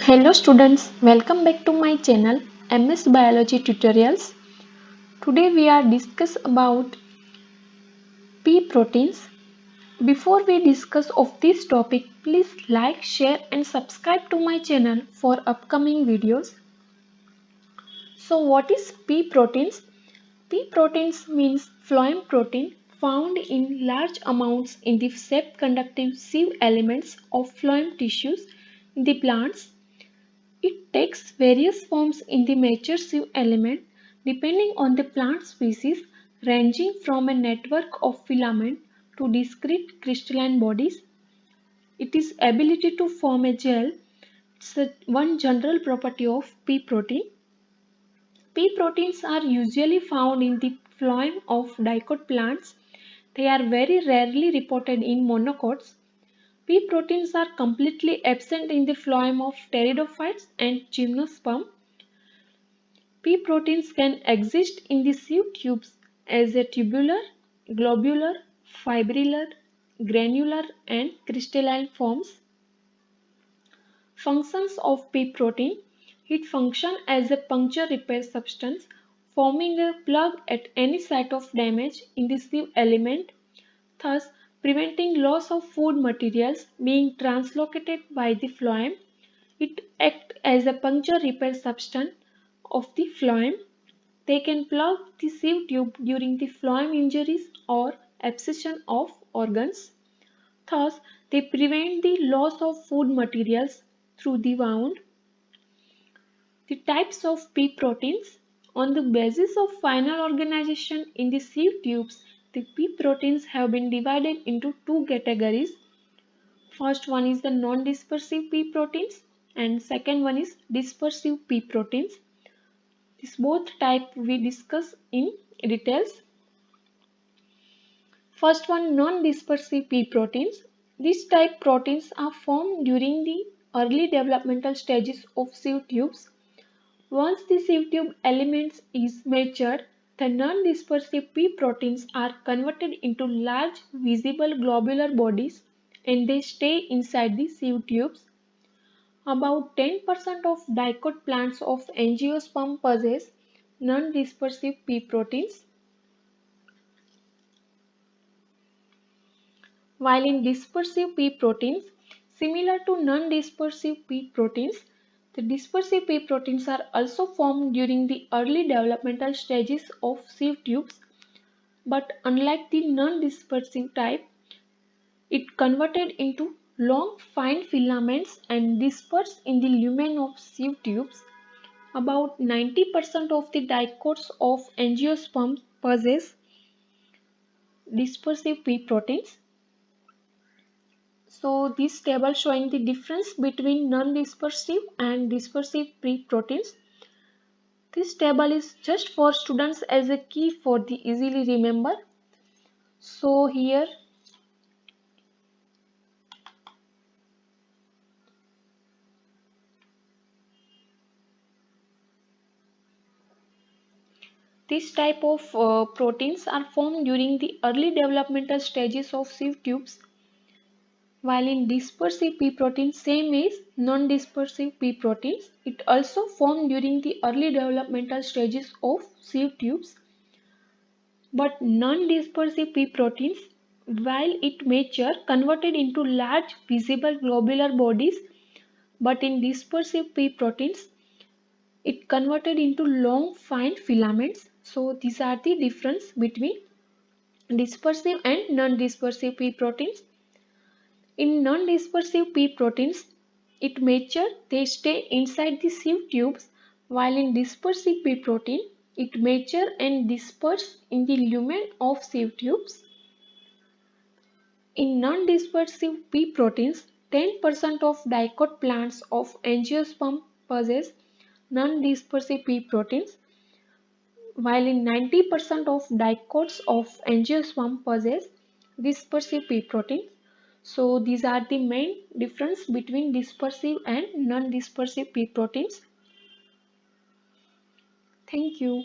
Hello students, welcome back to my channel MS Biology Tutorials. Today we are discuss about pea proteins. Before we discuss of this topic, please like, share and subscribe to my channel for upcoming videos. So what is pea proteins? Pea proteins means phloem protein found in large amounts in the sap-conductive sieve elements of phloem tissues in the plants. It takes various forms in the mature sieve element depending on the plant species, ranging from a network of filament to discrete crystalline bodies. Its ability to form a gel is one general property of pea protein. Pea proteins are usually found in the phloem of dicot plants. They are very rarely reported in monocots. Pea proteins are completely absent in the phloem of pteridophytes and gymnosperm. Pea proteins can exist in the sieve tubes as a tubular, globular, fibrillar, granular and crystalline forms. Functions of pea protein. It functions as a puncture repair substance, forming a plug at any site of damage in the sieve element, thus preventing loss of food materials being translocated by the phloem. It acts as a puncture repair substance of the phloem. They can plug the sieve tube during the phloem injuries or abscission of organs. Thus, they prevent the loss of food materials through the wound. The types of pea proteins. On the basis of final organization in the sieve tubes, the pea proteins have been divided into two categories. First one is the non-dispersive pea proteins and second one is dispersive pea proteins. This both type we discuss in details. First one, non-dispersive pea proteins. These type proteins are formed during the early developmental stages of sieve tubes. Once the sieve tube elements is matured, the non-dispersive pea proteins are converted into large visible globular bodies and they stay inside the sieve tubes. About 10% of dicot plants of angiosperm possess non-dispersive pea proteins. While in dispersive pea proteins, similar to non-dispersive pea proteins, the dispersive pea proteins are also formed during the early developmental stages of sieve tubes, but unlike the non-dispersive type, it converted into long fine filaments and dispersed in the lumen of sieve tubes. About 90% of the dicots of angiosperms possess dispersive pea proteins. So this table showing the difference between non-dispersive and dispersive pea proteins. This table is just for students as a key for the easily remember. So here this type of proteins are formed during the early developmental stages of sieve tubes. While in dispersive pea proteins, same as non-dispersive pea proteins, it also formed during the early developmental stages of sieve tubes. But non-dispersive pea proteins, while it mature, converted into large visible globular bodies, but in dispersive pea proteins, it converted into long fine filaments. So these are the difference between dispersive and non-dispersive pea proteins. In non-dispersive pea proteins, it mature, they stay inside the sieve tubes, while in dispersive pea protein, it mature and disperse in the lumen of sieve tubes. In non-dispersive pea proteins, 10% of dicot plants of angiosperm possess non-dispersive pea proteins, while in 90% of dicots of angiosperm possess dispersive pea proteins. So these are the main difference between dispersive and non-dispersive pea proteins. Thank you.